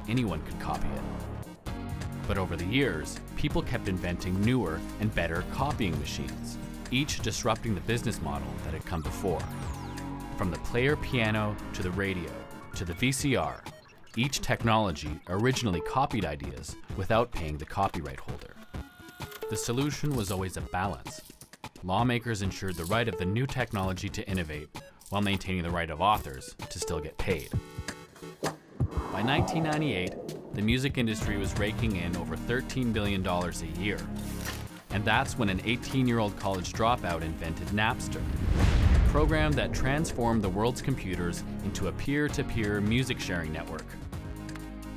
anyone could copy it. But over the years, people kept inventing newer and better copying machines, each disrupting the business model that had come before. From the player piano to the radio to the VCR, each technology originally copied ideas without paying the copyright holder. The solution was always a balance. Lawmakers ensured the right of the new technology to innovate while maintaining the right of authors to still get paid. By 1998, the music industry was raking in over $13 billion a year. And that's when an 18-year-old college dropout invented Napster, a program that transformed the world's computers into a peer-to-peer music sharing network.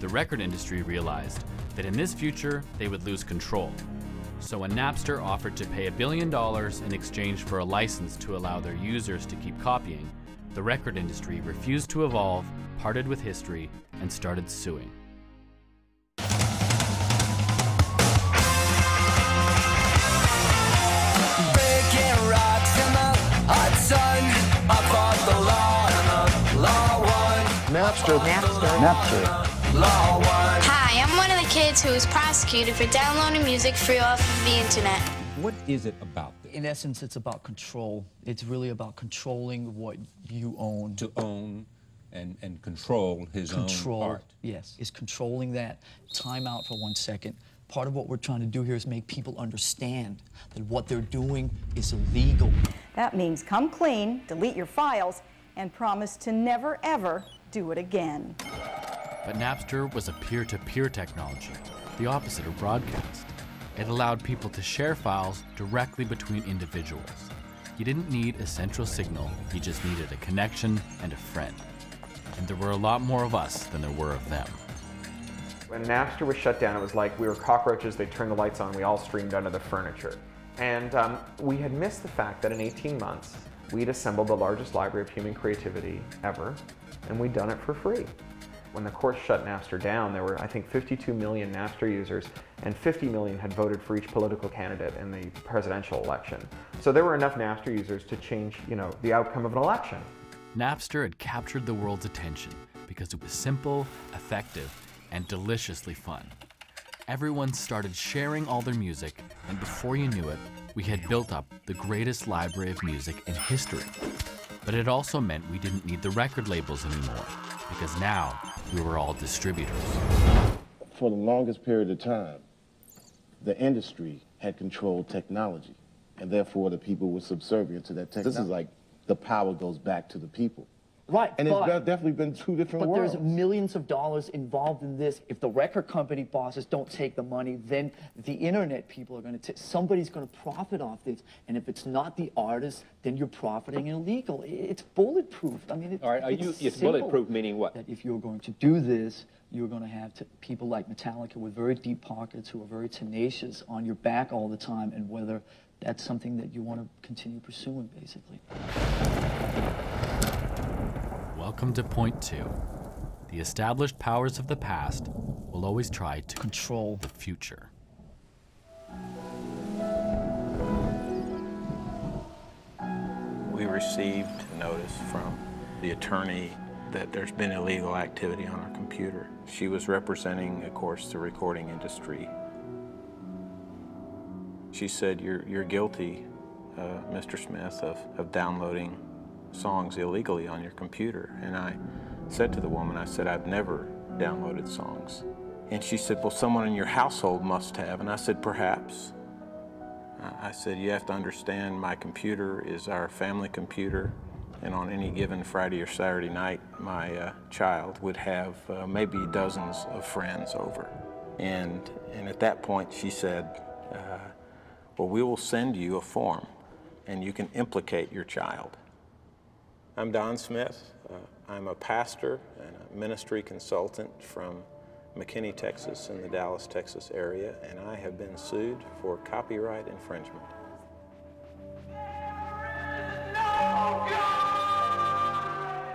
The record industry realized that in this future, they would lose control. So when Napster offered to pay $1 billion in exchange for a license to allow their users to keep copying, the record industry refused to evolve, parted with history, and started suing. Breaking rocks in the hot sun, I fought the law and the law won. Napster. Law won. Hi, I'm one of the kids who was prosecuted for downloading music free off of the internet. What is it about this? In essence, it's about control. It's really about controlling what you own. To own and control his own art. Yes, is controlling that. Time out for 1 second. Part of what we're trying to do here is make people understand that what they're doing is illegal. That means come clean, delete your files, and promise to never, ever do it again. But Napster was a peer-to-peer technology, the opposite of broadcast. It allowed people to share files directly between individuals. You didn't need a central signal, you just needed a connection and a friend. And there were a lot more of us than there were of them. When Napster was shut down, it was like we were cockroaches, they'd turn the lights on, we all streamed under the furniture. And we had missed the fact that in 18 months, we'd assembled the largest library of human creativity ever, and we'd done it for free. When the courts shut Napster down, there were, I think, 52 million Napster users, and 50 million had voted for each political candidate in the presidential election. So there were enough Napster users to change, the outcome of an election. Napster had captured the world's attention because it was simple, effective, and deliciously fun. Everyone started sharing all their music, and before you knew it, we had built up the greatest library of music in history. But it also meant we didn't need the record labels anymore, because now we were all distributors. For the longest period of time, the industry had controlled technology, and therefore the people were subservient to that technology. This is like the power goes back to the people. Right, and it's definitely been two different worlds. But there's millions of dollars involved in this. If the record company bosses don't take the money, then the internet people are going to somebody's going to profit off this. And if it's not the artist, then you're profiting illegal. It's bulletproof. I mean, It's bulletproof meaning what? That if you're going to do this, you're going to have people like Metallica with very deep pockets who are very tenacious on your back all the time, and whether that's something that you want to continue pursuing, basically. Welcome to point 2. The established powers of the past will always try to control the future. We received notice from the attorney that there's been illegal activity on our computer. She was representing, of course, the recording industry. She said, you're guilty, Mr. Smith, of downloading songs illegally on your computer. And I said to the woman, I said, I've never downloaded songs. And she said, well, someone in your household must have. And I said, perhaps. I said, you have to understand my computer is our family computer. And on any given Friday or Saturday night, my child would have maybe dozens of friends over. And at that point, she said, well, we will send you a form, and you can implicate your child. I'm Don Smith. I'm a pastor and a ministry consultant from McKinney, Texas, in the Dallas, Texas area, and I have been sued for copyright infringement.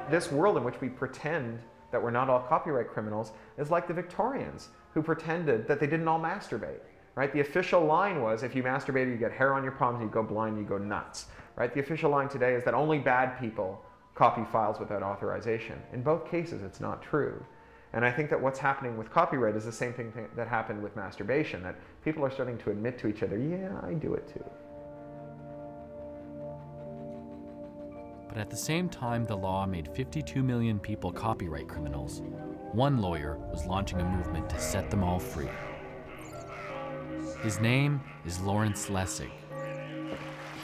This world in which we pretend that we're not all copyright criminals is like the Victorians, who pretended that they didn't all masturbate. Right? The official line was, if you masturbate, you get hair on your palms, you go blind, you go nuts. Right? The official line today is that only bad people copy files without authorization. In both cases, it's not true. And I think that what's happening with copyright is the same thing that happened with masturbation, that people are starting to admit to each other, yeah, I do it too. But at the same time the law made 52 million people copyright criminals, one lawyer was launching a movement to set them all free. His name is Lawrence Lessig.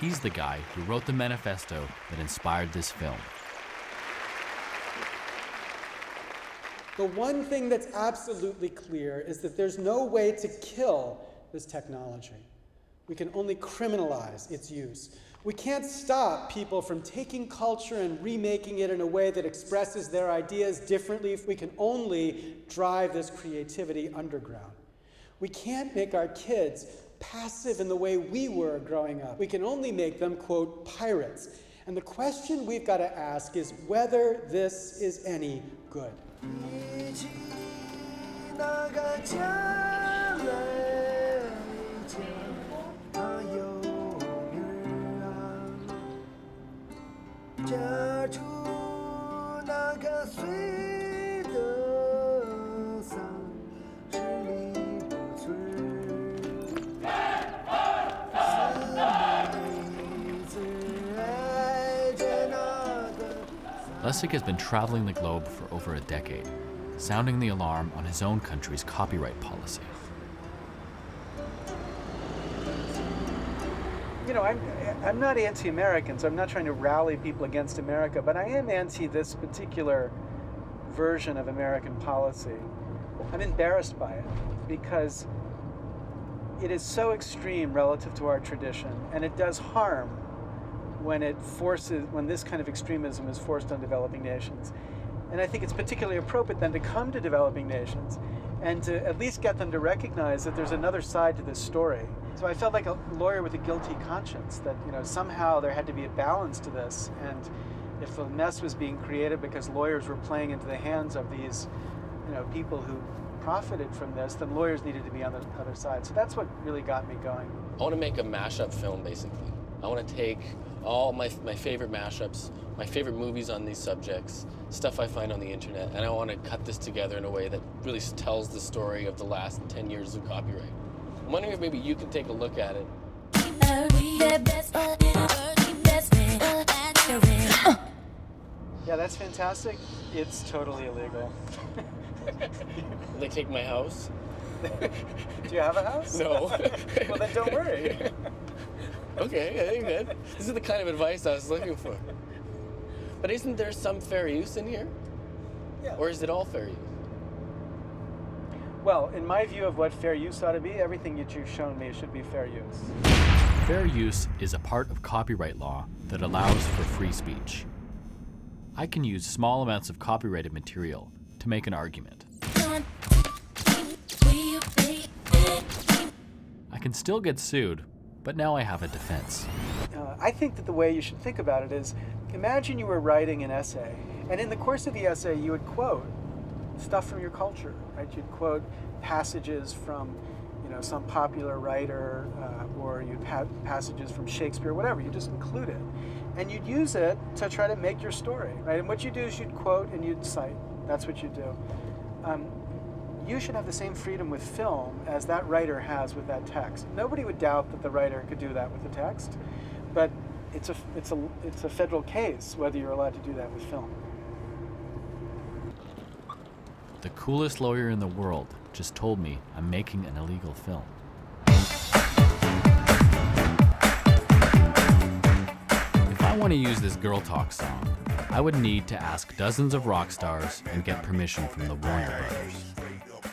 He's the guy who wrote the manifesto that inspired this film. The one thing that's absolutely clear is that there's no way to kill this technology. We can only criminalize its use. We can't stop people from taking culture and remaking it in a way that expresses their ideas differently. We can only drive this creativity underground. We can't make our kids passive in the way we were growing up. We can only make them, quote, pirates. And the question we've got to ask is whether this is any good. Lessig has been traveling the globe for over a decade, sounding the alarm on his own country's copyright policy. You know, I'm not anti-American, so I'm not trying to rally people against America, but I am anti this particular version of American policy. I'm embarrassed by it because it is so extreme relative to our tradition, and it does harm when this kind of extremism is forced on developing nations. And I think it's particularly appropriate then to come to developing nations and to at least get them to recognize that there's another side to this story. So I felt like a lawyer with a guilty conscience, that somehow there had to be a balance to this, and if a mess was being created because lawyers were playing into the hands of these people who profited from this, then lawyers needed to be on the other side. So that's what really got me going. I want to make a mashup film, basically. I want to take all my favorite mashups, my favorite movies on these subjects, stuff I find on the internet, and I want to cut this together in a way that really tells the story of the last 10 years of copyright. I'm wondering if maybe you can take a look at it. Yeah, that's fantastic. It's totally illegal. Will they take my house? Do you have a house? No. Well, then don't worry. Okay, I think that this is the kind of advice I was looking for. But isn't there some fair use in here? Yeah. Or is it all fair use? Well, in my view of what fair use ought to be, everything you've shown me should be fair use. Fair use is a part of copyright law that allows for free speech. I can use small amounts of copyrighted material to make an argument. I can still get sued, but now I have a defense. I think that the way you should think about it is, imagine you were writing an essay, and in the course of the essay you would quote stuff from your culture, right? You'd quote passages from some popular writer, or you'd have passages from Shakespeare, whatever. You just include it. And you'd use it to try to make your story, right? And what you do is you'd quote and you'd cite. That's what you do. You should have the same freedom with film as that writer has with that text. Nobody would doubt that the writer could do that with the text, but it's a federal case whether you're allowed to do that with film. The coolest lawyer in the world just told me I'm making an illegal film. If I want to use this Girl Talk song, I would need to ask dozens of rock stars and get permission from the Warner Brothers.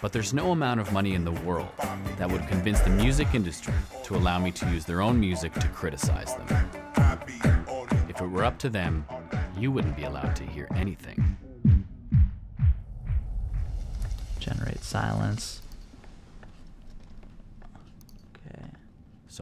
But there's no amount of money in the world that would convince the music industry to allow me to use their own music to criticize them. If it were up to them, you wouldn't be allowed to hear anything. Generate silence.